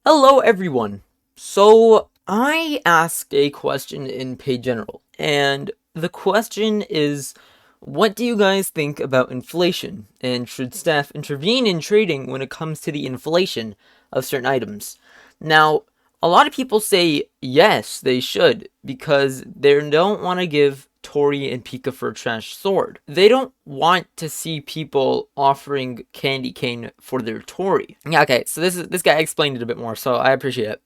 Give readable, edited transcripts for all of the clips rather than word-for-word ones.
Hello everyone. So I asked a question in Pay General, and the question is, what do you guys think about inflation, and should staff intervene in trading when it comes to the inflation of certain items? Now, a lot of people say yes, they should, because they don't want to give Tori and Pika for a trash sword. They don't want to see people offering candy cane for their Tori. Yeah, okay, so this guy explained it a bit more, so I appreciate it.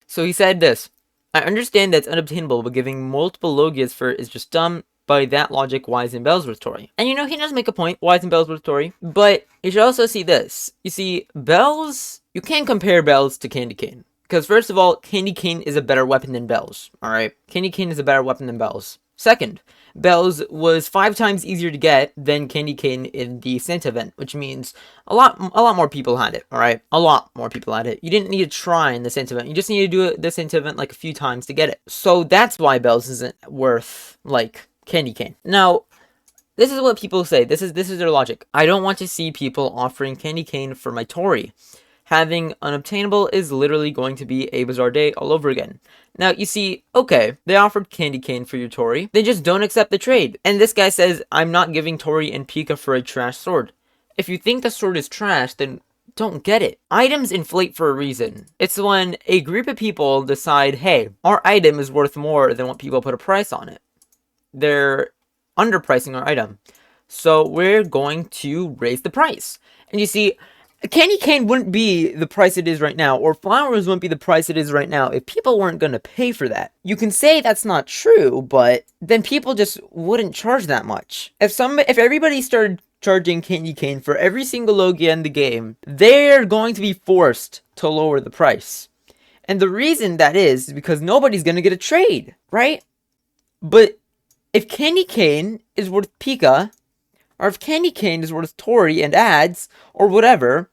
So he said this: I understand that's unobtainable, but giving multiple Logias for it is just dumb. By that logic, why isn't Bellsworth Tori? And he does make a point, why isn't Bellsworth Tori? But you should also see this. You see, Bells, you can't compare Bells to Candy Cane. Because first of all, Candy Cane is a better weapon than Bells, alright? Candy Cane is a better weapon than Bells. Second, Bells was 5 times easier to get than Candy Cane in the Santa event, which means a lot more people had it, alright? A lot more people had it. You didn't need to try in the Santa event. You just need to do the Santa event like a few times to get it. So that's why Bells isn't worth, like, Candy Cane. Now, this is what people say. This is their logic. I don't want to see people offering Candy Cane for my Tori. Having unobtainable is literally going to be a bizarre day all over again. Now, you see, okay, they offered candy cane for your Tori. They just don't accept the trade. And this guy says, I'm not giving Tori and Pika for a trash sword. If you think the sword is trash, then don't get it. Items inflate for a reason. It's when a group of people decide, hey, our item is worth more than what people put a price on it. They're underpricing our item. So we're going to raise the price. And you see, candy cane wouldn't be the price it is right now, or flowers wouldn't be the price it is right now if people weren't going to pay for that. You can say that's not true, but then people just wouldn't charge that much. If everybody started charging candy cane for every single Logia in the game, they're going to be forced to lower the price. And the reason that is because nobody's going to get a trade, right? But if candy cane is worth Pika, or if candy cane is worth Tori and ads, or whatever,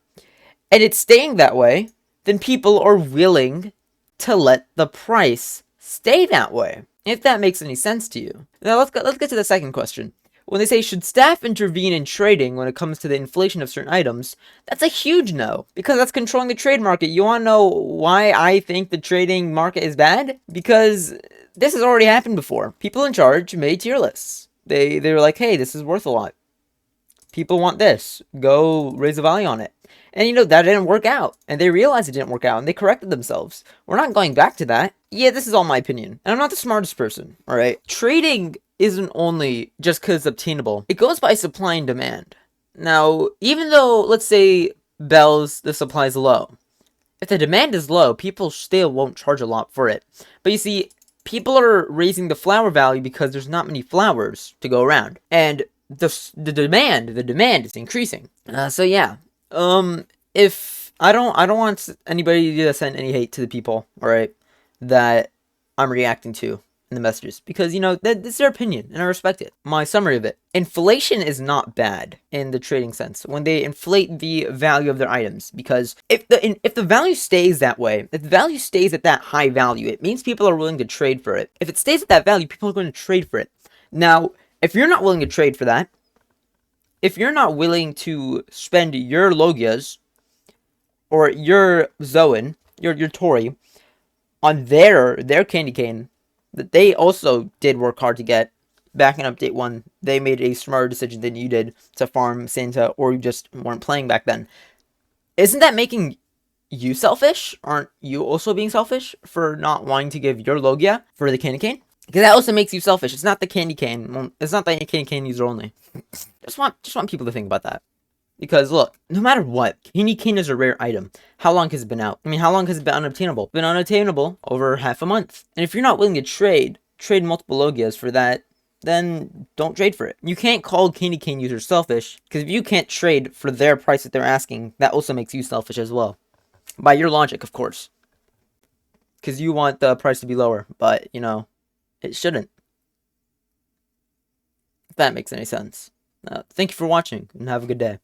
and it's staying that way, then people are willing to let the price stay that way. If that makes any sense to you. Now let's get to the second question. When they say, should staff intervene in trading when it comes to the inflation of certain items, that's a huge no, because that's controlling the trade market. You want to know why I think the trading market is bad? Because this has already happened before. People in charge made tier lists. They were like, hey, this is worth a lot. People want this. Go raise the value on it. And that didn't work out. And they realized it didn't work out. And they corrected themselves. We're not going back to that. Yeah, this is all my opinion. And I'm not the smartest person. Alright? Trading isn't only just because it's obtainable. It goes by supply and demand. Now, even though, let's say, Bells, the supply is low. If the demand is low, people still won't charge a lot for it. But you see, people are raising the flower value because there's not many flowers to go around. And the demand is increasing. So yeah, if I don't want anybody to send any hate to the people, alright, that I'm reacting to in the messages, because that's their opinion and I respect it. My summary of it: inflation is not bad in the trading sense when they inflate the value of their items, because if the value stays that way, if the value stays at that high value, it means people are willing to trade for it. If it stays at that value, people are going to trade for it. Now, if you're not willing to trade for that, if you're not willing to spend your Logias or your Zoan, your Tori, on their candy cane that they also did work hard to get back in Update 1, they made a smarter decision than you did to farm Santa, or you just weren't playing back then. Isn't that making you selfish? Aren't you also being selfish for not wanting to give your Logia for the candy cane? Because that also makes you selfish. It's not the candy cane. It's not the candy cane user only. Just want people to think about that. Because look, no matter what, candy cane is a rare item. How long has it been out? I mean, how long has it been unobtainable? It's been unobtainable over half a month. And if you're not willing to trade multiple Logias for that, then don't trade for it. You can't call candy cane users selfish, because if you can't trade for their price that they're asking, that also makes you selfish as well. By your logic, of course. Because you want the price to be lower, but, it shouldn't. If that makes any sense. Thank you for watching, and have a good day.